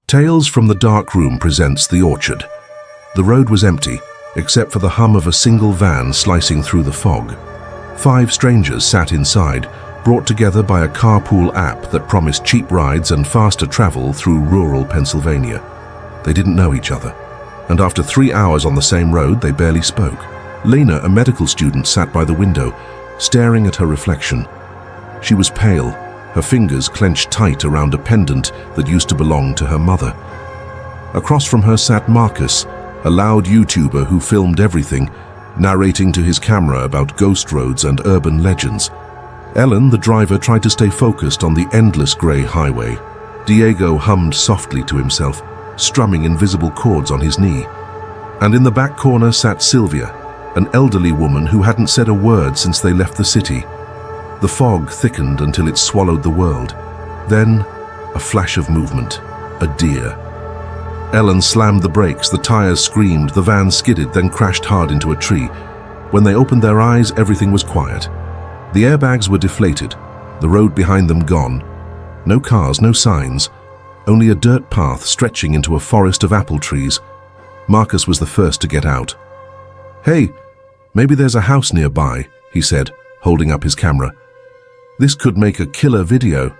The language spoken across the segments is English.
Tales from the Dark Room presents The Orchard. The road was empty, except for the hum of a single van slicing through the fog. 5 strangers sat inside, brought together by a carpool app that promised cheap rides and faster travel through rural Pennsylvania. They didn't know each other, and after 3 hours on the same road, they barely spoke. Lena, a medical student, sat by the window, staring at her reflection. She was pale, her fingers clenched tight around a pendant that used to belong to her mother. Across from her sat Marcus, a loud YouTuber who filmed everything, narrating to his camera about ghost roads and urban legends. Ellen, the driver, tried to stay focused on the endless grey highway. Diego hummed softly to himself, strumming invisible chords on his knee. And in the back corner sat Sylvia, an elderly woman who hadn't said a word since they left the city. The fog thickened until it swallowed the world. Then, a flash of movement. A deer. Ellen slammed the brakes, the tires screamed, the van skidded, then crashed hard into a tree. When they opened their eyes, everything was quiet. The airbags were deflated, the road behind them gone. No cars, no signs, only a dirt path stretching into a forest of apple trees. Marcus was the first to get out. "Hey, maybe there's a house nearby," he said, holding up his camera. "This could make a killer video."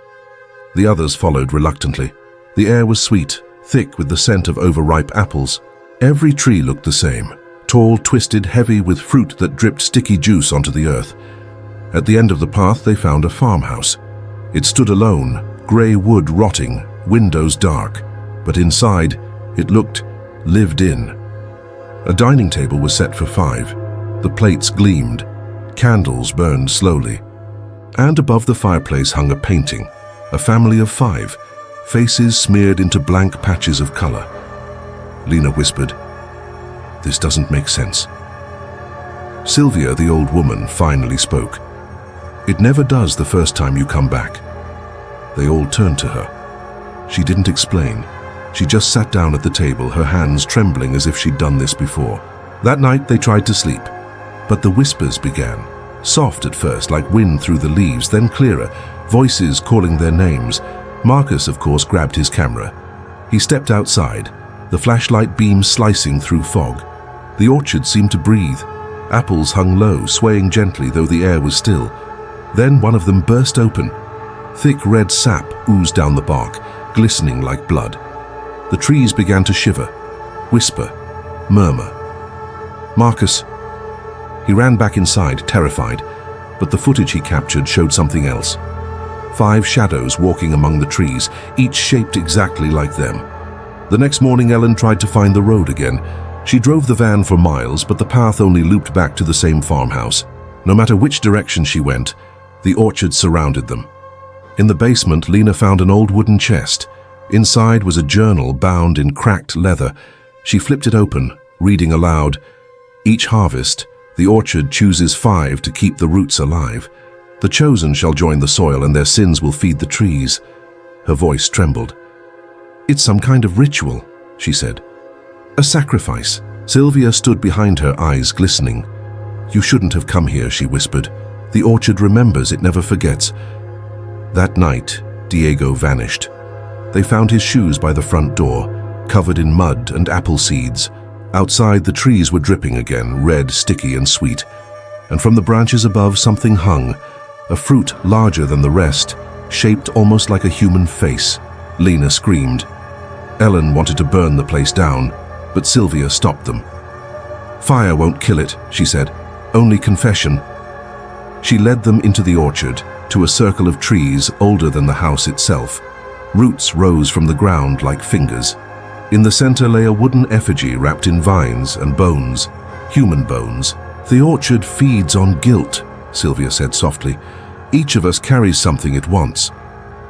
The others followed reluctantly. The air was sweet, thick with the scent of overripe apples. Every tree looked the same, tall, twisted, heavy with fruit that dripped sticky juice onto the earth. At the end of the path they found a farmhouse. It stood alone, grey wood rotting, windows dark, but inside it looked lived in. A dining table was set for 5. The plates gleamed, candles burned slowly. And above the fireplace hung a painting, a family of 5, faces smeared into blank patches of color. Lena whispered, "This doesn't make sense." Sylvia, the old woman, finally spoke. "It never does the first time you come back." They all turned to her. She didn't explain. She just sat down at the table, her hands trembling as if she'd done this before. That night they tried to sleep, but the whispers began. Soft at first, like wind through the leaves, then clearer, voices calling their names. Marcus, of course, grabbed his camera. He stepped outside, the flashlight beam slicing through fog. The orchard seemed to breathe. Apples hung low, swaying gently, though the air was still. Then one of them burst open. Thick red sap oozed down the bark, glistening like blood. The trees began to shiver, whisper, murmur. "Marcus." He ran back inside, terrified, but the footage he captured showed something else. 5 shadows walking among the trees, each shaped exactly like them. The next morning Ellen tried to find the road again. She drove the van for miles, but the path only looped back to the same farmhouse. No matter which direction she went, the orchard surrounded them. In the basement, Lena found an old wooden chest. Inside was a journal bound in cracked leather. She flipped it open, reading aloud, "Each harvest, the orchard chooses 5 to keep the roots alive. The chosen shall join the soil, and their sins will feed the trees." Her voice trembled. "It's some kind of ritual," she said. "A sacrifice." Sylvia stood behind her, eyes glistening. "You shouldn't have come here," she whispered. "The orchard remembers, it never forgets." That night, Diego vanished. They found his shoes by the front door, covered in mud and apple seeds. Outside, the trees were dripping again, red, sticky and sweet. And from the branches above, something hung, a fruit larger than the rest, shaped almost like a human face. Lena screamed. Ellen wanted to burn the place down, but Sylvia stopped them. "Fire won't kill it," she said. "Only confession." She led them into the orchard, to a circle of trees older than the house itself. Roots rose from the ground like fingers. In the center lay a wooden effigy wrapped in vines and bones, human bones. "The orchard feeds on guilt," Sylvia said softly. "Each of us carries something it wants."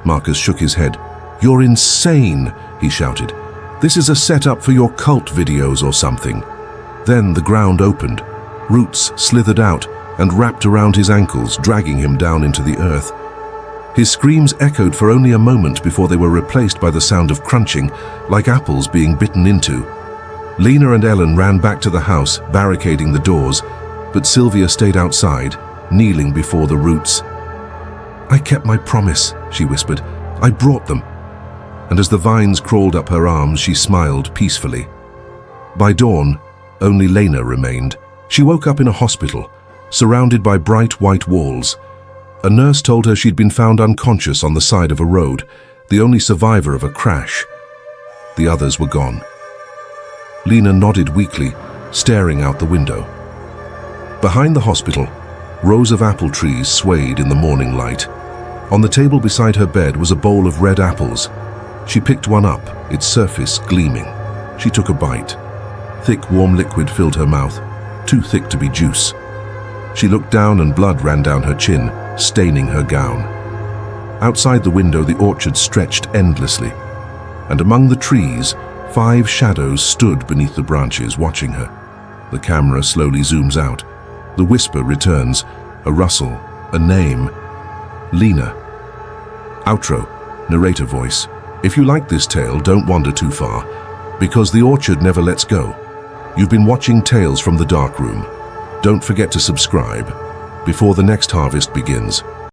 Marcus shook his head. "You're insane," he shouted. "This is a setup for your cult videos or something." Then the ground opened. Roots slithered out and wrapped around his ankles, dragging him down into the earth. His screams echoed for only a moment before they were replaced by the sound of crunching, like apples being bitten into. Lena and Ellen ran back to the house, barricading the doors, but Sylvia stayed outside, kneeling before the roots. "I kept my promise," she whispered. "I brought them." and as the vines crawled up her arms, she smiled peacefully. By dawn, only Lena remained. She woke up in a hospital, surrounded by bright white walls. A nurse told her she'd been found unconscious on the side of a road, the only survivor of a crash. The others were gone. Lena nodded weakly, staring out the window. Behind the hospital, rows of apple trees swayed in the morning light. On the table beside her bed was a bowl of red apples. She picked one up, its surface gleaming. She took a bite. Thick, warm liquid filled her mouth, too thick to be juice. She looked down and blood ran down her chin, staining her gown. Outside the window, the orchard stretched endlessly, and among the trees, 5 shadows stood beneath the branches, watching her. The camera slowly zooms out. The whisper returns, a rustle, a name. Lena. Outro, narrator voice. If you like this tale, don't wander too far, because the orchard never lets go. You've been watching Tales from the Dark Room. Don't forget to subscribe before the next harvest begins.